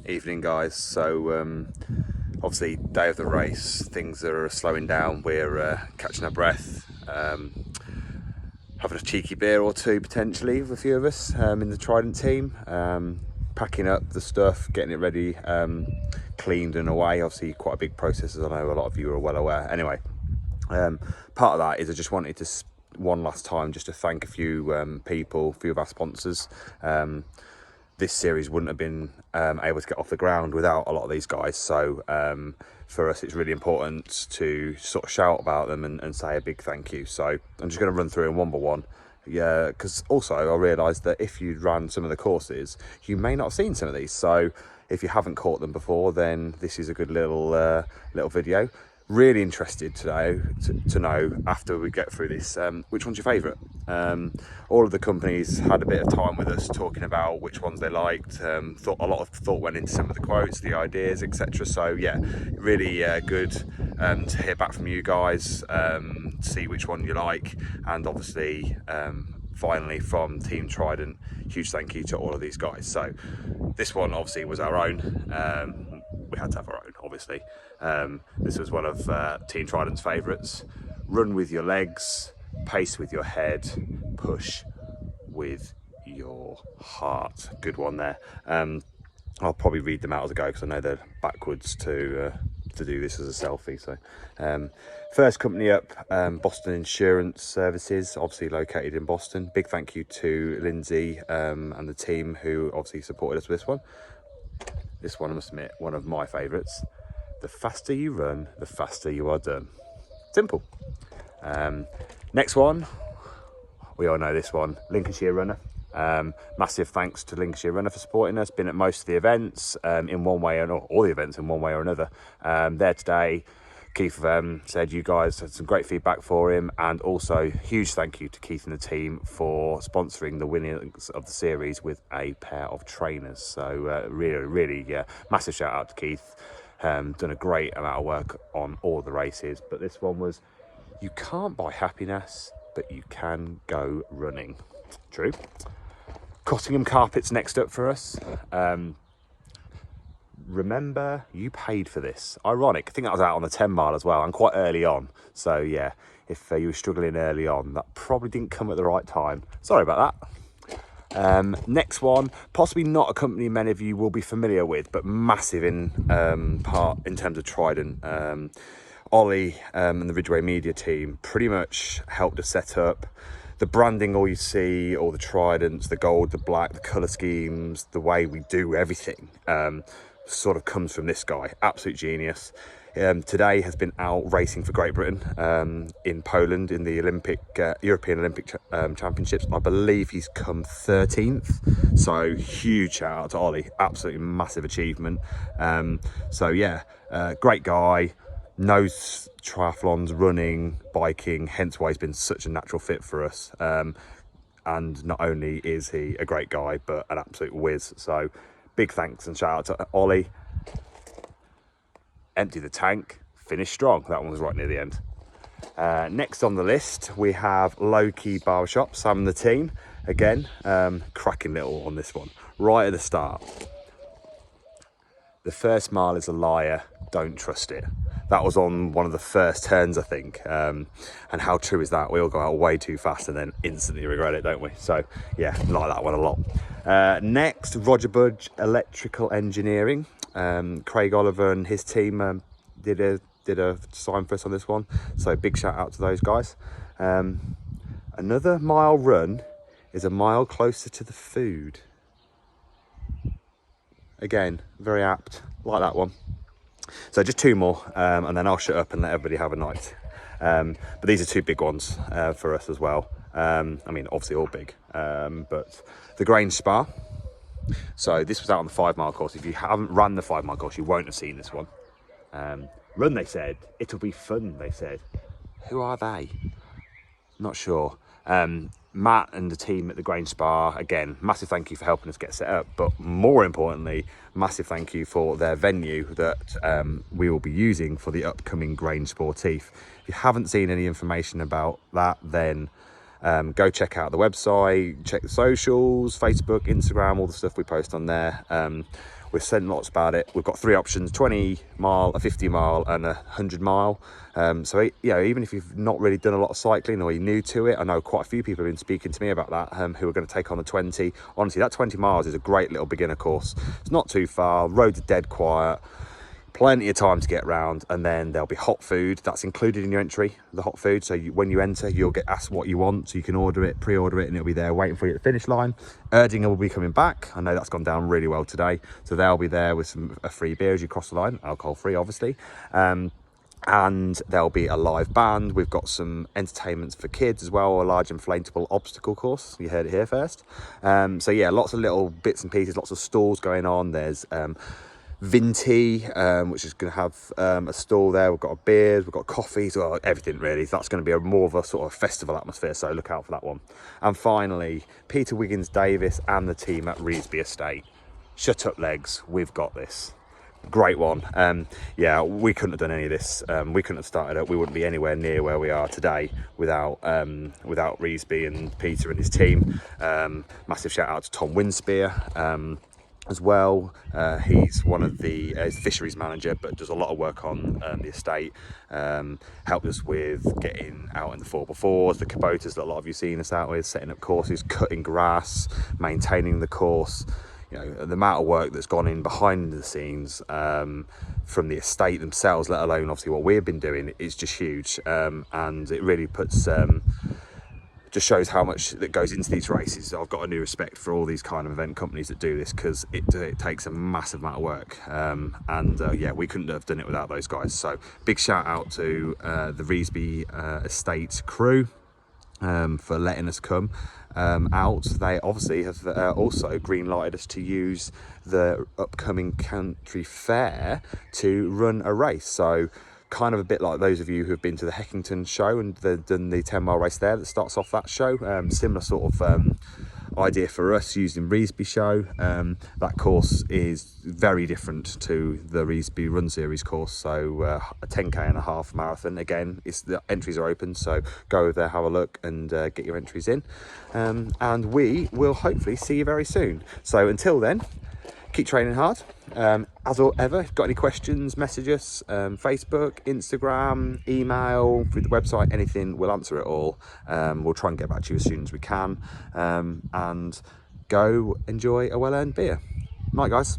Evening, guys. So obviously day of the race, things are slowing down. We're catching our breath, having a cheeky beer or two potentially with a few of us in the Trident team, packing up the stuff, getting it ready, cleaned and away. Obviously quite a big process, as I know a lot of you are well aware. Anyway, part of that is I just wanted to one last time just to thank a few people, a few of our sponsors. This series wouldn't have been able to get off the ground without a lot of these guys. So for us, it's really important to sort of shout about them and say a big thank you. So I'm just going to run through them one by one. Yeah, because also I realised that if you'd run some of the courses, you may not have seen some of these. So if you haven't caught them before, then this is a good little video. Really interested today to know, after we get through this, which one's your favourite. All of the companies had a bit of time with us talking about which ones they liked. A lot of thought went into some of the quotes, the ideas, etc. So yeah, really good to hear back from you guys, see which one you like, and obviously finally from Team Trident, huge thank you to all of these guys. So this one obviously was our own. We had to have our own, obviously. This was one of Team Trident's favourites. Run with your legs, pace with your head, push with your heart. Good one there. I'll probably read them out as I go because I know they're backwards to do this as a selfie. So first company up, Boston Insurance Services, obviously located in Boston. Big thank you to Lindsay and the team who obviously supported us with this one. This one, I must admit, one of my favourites. The faster you run, the faster you are done. Simple. Next one, we all know this one, Lincolnshire Runner. Massive thanks to Lincolnshire Runner for supporting us. Been at most of the events in one way, or all the events in one way or another. There today, Keith said you guys had some great feedback for him, and also huge thank you to Keith and the team for sponsoring the winners of the series with a pair of trainers. So really massive shout out to Keith. Done a great amount of work on all the races, but this one was, you can't buy happiness, but you can go running. True. Cottingham Carpets next up for us. Remember, you paid for this. Ironic, I think that was out on the 10 mile as well, and quite early on. So yeah, if you were struggling early on, that probably didn't come at the right time. Sorry about that. Next one, possibly not a company many of you will be familiar with, but massive in part in terms of Trident. Ollie and the Ridgeway Media team pretty much helped us set up the branding. All you see, all the Tridents, the gold, the black, the colour schemes, the way we do everything sort of comes from this guy. Absolute genius. Today has been out racing for Great Britain in Poland in the European Olympic Championships. I believe he's come 13th. So huge shout out to Ollie. Absolutely massive achievement. So yeah, great guy. Knows triathlons, running, biking, hence why he's been such a natural fit for us. And not only is he a great guy, but an absolute whiz. So big thanks and shout out to Ollie. Empty the tank, finish strong. That one was right near the end. Next on the list, we have Low Key Barbershop, Sam and the team. Again, cracking little on this one. Right at the start. The first mile is a liar, don't trust it. That was on one of the first turns, I think. And how true is that? We all go out way too fast and then instantly regret it, don't we? So yeah, like that one a lot. Next, Roger Budge Electrical Engineering. Craig Oliver and his team did a sign for us on this one. So big shout out to those guys. Another mile run is a mile closer to the food. Again, very apt, like that one. So just two more, and then I'll shut up and let everybody have a night. But these are two big ones for us as well. I mean, obviously all big, but the Grange Spa. So this was out on the 5 mile course. If you haven't run the 5 mile course, you won't have seen this one. Run, they said. It'll be fun, they said. Who are they? Not sure. Matt and the team at the Grange Spa, again, massive thank you for helping us get set up, but more importantly, massive thank you for their venue that we will be using for the upcoming Grange Sportif. If you haven't seen any information about that, then Go check out the website, check the socials, Facebook, Instagram, all the stuff we post on there. We've said lots about it. We've got 3 options: 20 mile, a 50 mile and a 100 mile. So, you know, even if you've not really done a lot of cycling or you're new to it, I know quite a few people have been speaking to me about that, who are going to take on the 20. Honestly, that 20 miles is a great little beginner course. It's not too far, roads are dead quiet, plenty of time to get around, and then there'll be hot food that's included in your entry, the hot food. So when you enter, you'll get asked what you want, so you can order it, pre-order it, and it'll be there waiting for you at the finish line. Erdinger will be coming back. I know that's gone down really well today, so they'll be there with a free beer as you cross the line, alcohol free obviously. And there'll be a live band. We've got some entertainments for kids as well, a large inflatable obstacle course. You heard it here first. So yeah, lots of little bits and pieces, lots of stalls going on. There's Vinty, which is going to have a stall there. We've got beers, we've got coffees, well, everything really. That's going to be more of a sort of festival atmosphere, so look out for that one. And finally, Peter Wiggins Davis and the team at Revesby Estate. Shut up legs, we've got this. Great one. Yeah, we couldn't have done any of this. We couldn't have started it. We wouldn't be anywhere near where we are today without Revesby and Peter and his team. Massive shout out to Tom Winspear as well. He's one of the fisheries manager, but does a lot of work on the estate. Helped us with getting out in the 4x4s, the Kubotas that a lot of you seen us out with, setting up courses, cutting grass, maintaining the course. You know, the amount of work that's gone in behind the scenes from the estate themselves, let alone obviously what we've been doing, is just huge. And it really puts, just shows how much that goes into these races. I've got a new respect for all these kind of event companies that do this, because it takes a massive amount of work. Yeah, we couldn't have done it without those guys. So big shout out to the Revesby estate crew for letting us come out. They obviously have also green lighted us to use the upcoming country fair to run a race. So kind of a bit like those of you who have been to the Heckington show and done the 10-mile race there that starts off that show. Similar sort of idea for us using Revesby show. That course is very different to the Revesby Run Series course. So a 10k and a half marathon. Again, the entries are open, so go over there, have a look, and get your entries in. And we will hopefully see you very soon. So until then, keep training hard. As ever, if you've got any questions, message us, Facebook, Instagram, email, through the website, anything, we'll answer it all. We'll try and get back to you as soon as we can. And go enjoy a well-earned beer. Night, guys.